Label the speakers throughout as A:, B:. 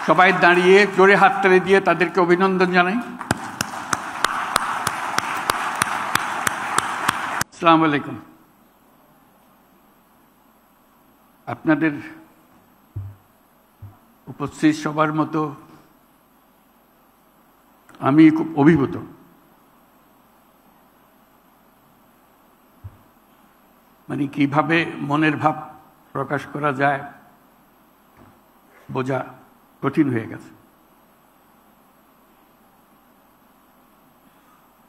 A: সবাই দাঁড়িয়ে জোরে হাততালি দিয়ে তাদেরকে অভিনন্দন জানাই। আসসালামু আলাইকুম। আপনাদের উপস্থিত সবার মতো আমি খুব অভিভূত। মানে কিভাবে মনের ভাব প্রকাশ করা যায় বোঝা কঠিন হয়ে গেছে।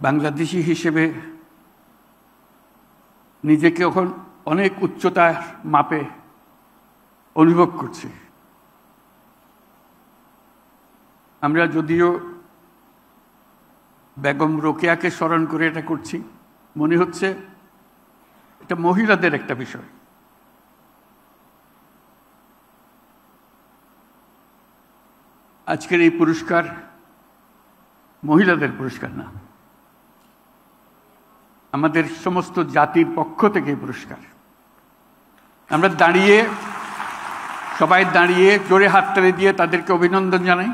A: বাংলাদেশি হিসেবে নিজেকে এখন অনেক উচ্চতার মাপে অনুভব করছি। আমরা যদিও বেগম রোকেয়াকে স্মরণ করে এটা করছি, মনে হচ্ছে এটা মহিলাদের একটা বিষয়। আজকের এই পুরস্কার মহিলাদের পুরস্কার না, আমাদের সমস্ত জাতির পক্ষ থেকে পুরস্কার। আমরা দাঁড়িয়ে সবাই দাঁড়িয়ে জোরে হাততালি দিয়ে তাদেরকে অভিনন্দন জানাই।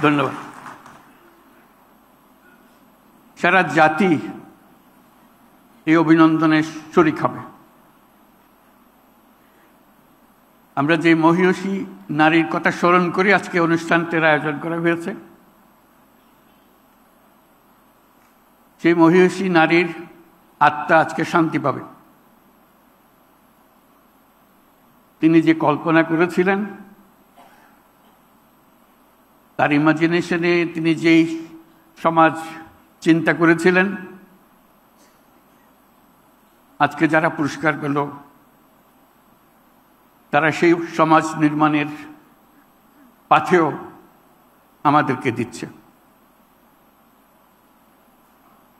A: ধন্যবাদ। সারা জাতি এই অভিনন্দনে শরীক হবে। আমরা যে মহিয়সী নারীর কথা স্মরণ করে আজকে অনুষ্ঠানটির আয়োজন করা হয়েছে, সেই মহিয়সী নারীর আত্মা আজকে শান্তি পাবে। তিনি যে কল্পনা করেছিলেন, তার ইমাজিনেশনে তিনি যেই সমাজ চিন্তা করেছিলেন, আজকে যারা পুরস্কার পেল তারা সেই সমাজ নির্মাণের পাথেও আমাদেরকে দিচ্ছে।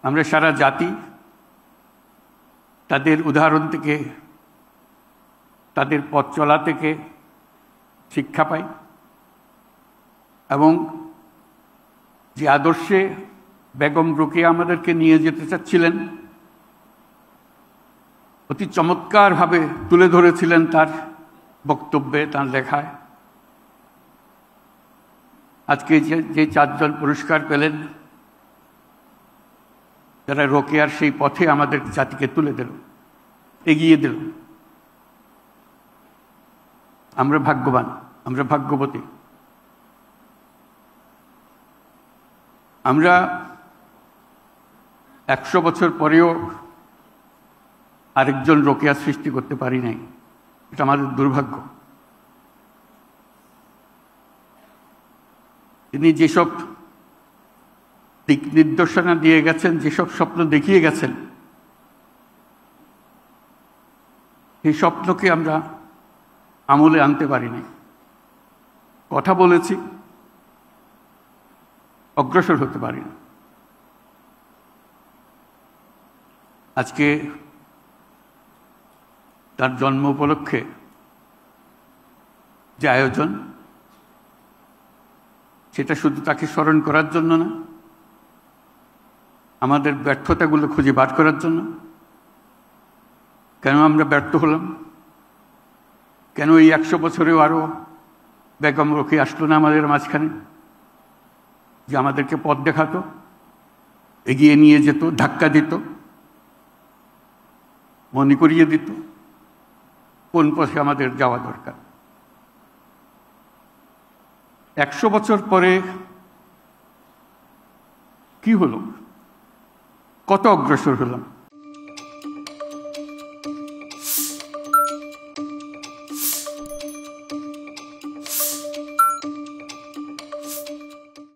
A: আমরা সারা জাতি তাদের উদাহরণ থেকে, তাদের পথ চলা থেকে শিক্ষা পাই এবং যে আদর্শে বেগম রোকেয়া আমাদেরকে নিয়ে যেতে চাচ্ছিলেন, অতি চমৎকারভাবে তুলে ধরেছিলেন তার বক্তব্যে, তার লেখায়। আজকে যে চারজন পুরস্কার পেলেন, যারা রোকেয়ার সেই পথে আমাদের জাতিকে তুলে দিল, এগিয়ে দিল, আমরা ভাগ্যবান, আমরা ভাগ্যবতী। আমরা 100 বছর পরেও আরেকজন রোকেয়া সৃষ্টি করতে পারি নাই, এটা আমাদের দুর্ভাগ্য। তিনি যেসব দিক নির্দেশনা দিয়ে গেছেন, যেসব স্বপ্ন দেখিয়ে গেছেন, সেই স্বপ্নকে আমরা আমলে আনতে পারি নাই। কথা বলেছি, অগ্রসর হতে পারি না। আজকে তার জন্ম উপলক্ষে যে আয়োজন, সেটা শুধু তাকে স্মরণ করার জন্য না, আমাদের ব্যর্থতাগুলো খুঁজে বার করার জন্য। কেন আমরা ব্যর্থ হলাম? কেন এই 100 বছরেও আরো বেগম রোকেয়া আসলো না আমাদের মাঝখানে, যে আমাদেরকে পথ দেখাতো, এগিয়ে নিয়ে যেত, ধাক্কা দিত, মনে করিয়ে দিত কোন পথে আমাদের যাওয়া দরকার। 100 বছর পরে কি হলো? কত অগ্রসর হলাম?